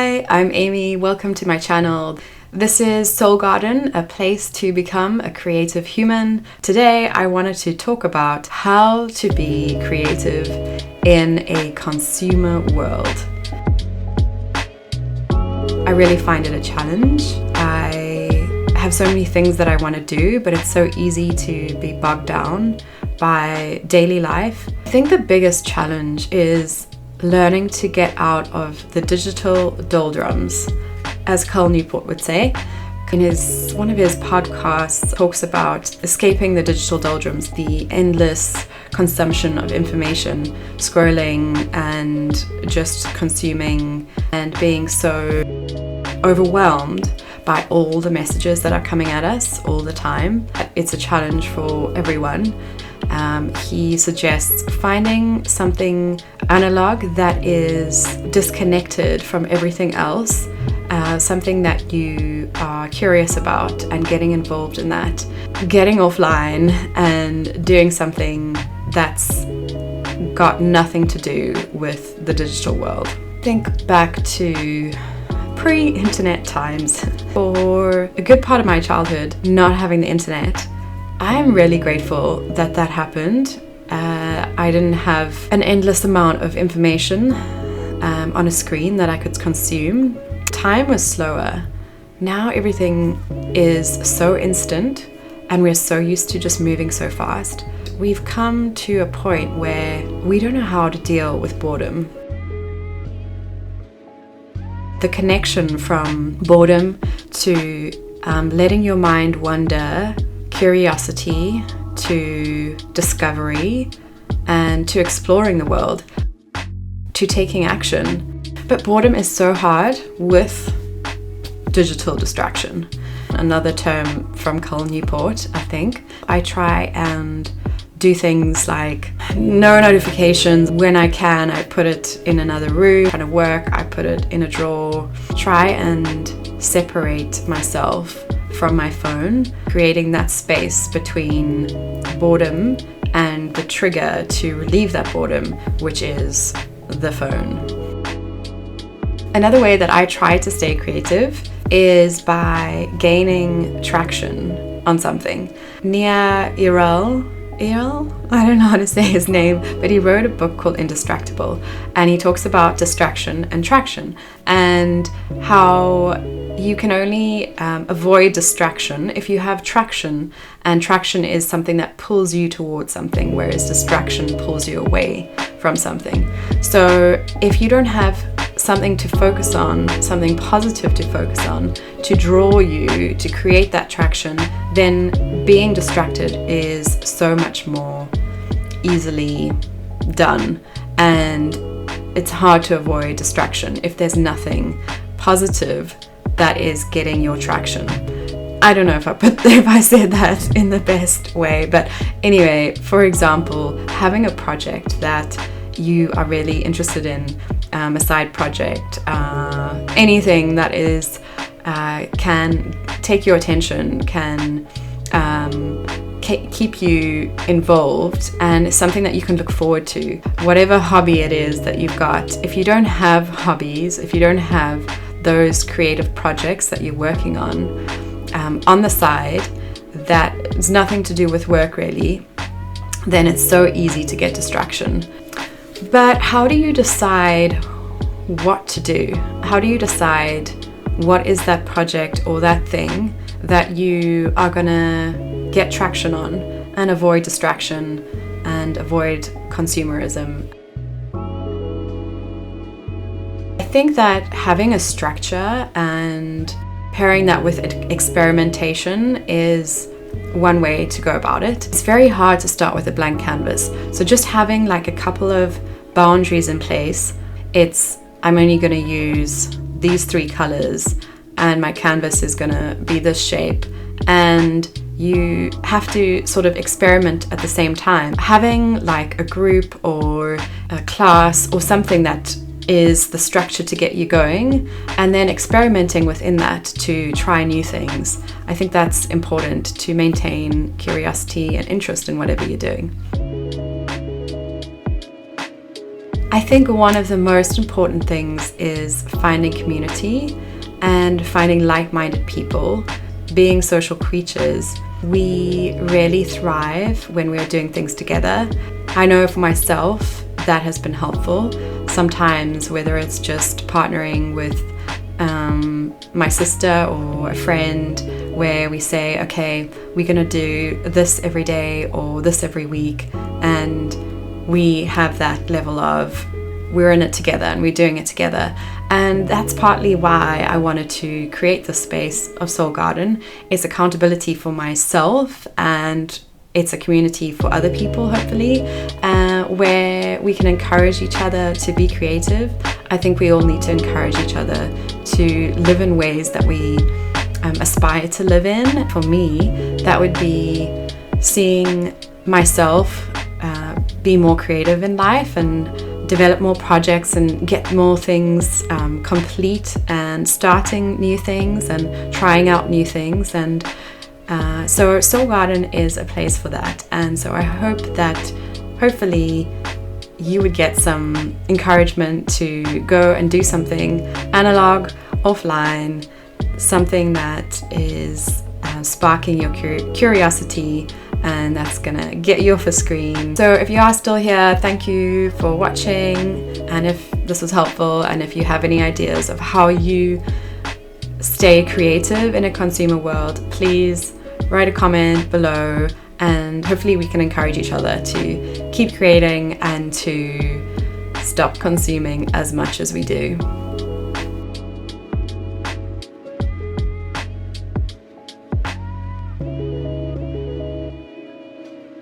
Hi, I'm Amy. Welcome to my channel. This is Soul Garden, a place to become a creative human. Today, I wanted to talk about how to be creative in a consumer world. I really find it a challenge. I have so many things that I want to do, but it's so easy to be bogged down by daily life. I think the biggest challenge is learning to get out of the digital doldrums, as Cal Newport would say. In one of his podcasts, talks about escaping the digital doldrums, the endless consumption of information, scrolling and just consuming and being so overwhelmed by all the messages that are coming at us all the time. It's a challenge for everyone. He suggests finding something analog that is disconnected from everything else, something that you are curious about, and getting involved in that, getting offline and doing something that's got nothing to do with the digital world. Think back to pre-internet times. For a good part of my childhood, not having the internet, I'm really grateful that that happened. I didn't have an endless amount of information on a screen that I could consume. Time was slower. Now everything is so instant and we're so used to just moving so fast. We've come to a point where we don't know how to deal with boredom. The connection from boredom to letting your mind wander, curiosity to discovery and to exploring the world, to taking action. But boredom is so hard with digital distraction. Another term from Cal Newport, I think. I try and do things like no notifications. When I can, I put it in another room. Trying to work, I put it in a drawer. Try and separate myself from my phone, creating that space between boredom and the trigger to relieve that boredom, which is the phone. Another way that I try to stay creative is by gaining traction on something. Nia Irel, I don't know how to say his name, but he wrote a book called Indistractable, and he talks about distraction and traction and how you can only avoid distraction if you have traction, and traction is something that pulls you towards something, whereas distraction pulls you away from something. So if you don't have something to focus on, something positive to focus on, to draw you, to create that traction, then being distracted is so much more easily done. And it's hard to avoid distraction if there's nothing positive that is getting your traction. I don't know if I said that in the best way, but anyway, for example, having a project that you are really interested in, a side project, anything that is can take your attention, can keep you involved, and it's something that you can look forward to. Whatever hobby it is that you've got, if you don't have hobbies, if you don't have those creative projects that you're working on the side, that has nothing to do with work really, then it's so easy to get distraction. But how do you decide what to do? How do you decide what is that project or that thing that you are gonna get traction on and avoid distraction and avoid consumerism? I think that having a structure and pairing that with experimentation is one way to go about it. It's very hard to start with a blank canvas. So just having like a couple of boundaries in place, I'm only going to use these 3 colors and my canvas is going to be this shape, and you have to sort of experiment at the same time. Having like a group or a class or something that is the structure to get you going, and then experimenting within that to try new things. I think that's important to maintain curiosity and interest in whatever you're doing. I think one of the most important things is finding community and finding like-minded people. Being social creatures, we really thrive when we're doing things together. I know for myself that has been helpful. Sometimes, whether it's just partnering with my sister or a friend, where we say, okay, we're gonna do this every day or this every week, and we have that level of we're in it together and we're doing it together. And that's partly why I wanted to create the space of Soul Garden. It's accountability for myself, and it's a community for other people, hopefully, where we can encourage each other to be creative. I think we all need to encourage each other to live in ways that we aspire to live in. For me, that would be seeing myself be more creative in life and develop more projects and get more things complete, and starting new things and trying out new things. And so Soul Garden is a place for that. And so I hope that hopefully you would get some encouragement to go and do something analog, offline, something that is sparking your curiosity, and that's gonna get you off a screen. So if you are still here, thank you for watching. And if this was helpful, and if you have any ideas of how you stay creative in a consumer world, please write a comment below, and hopefully we can encourage each other to keep creating and to stop consuming as much as we do.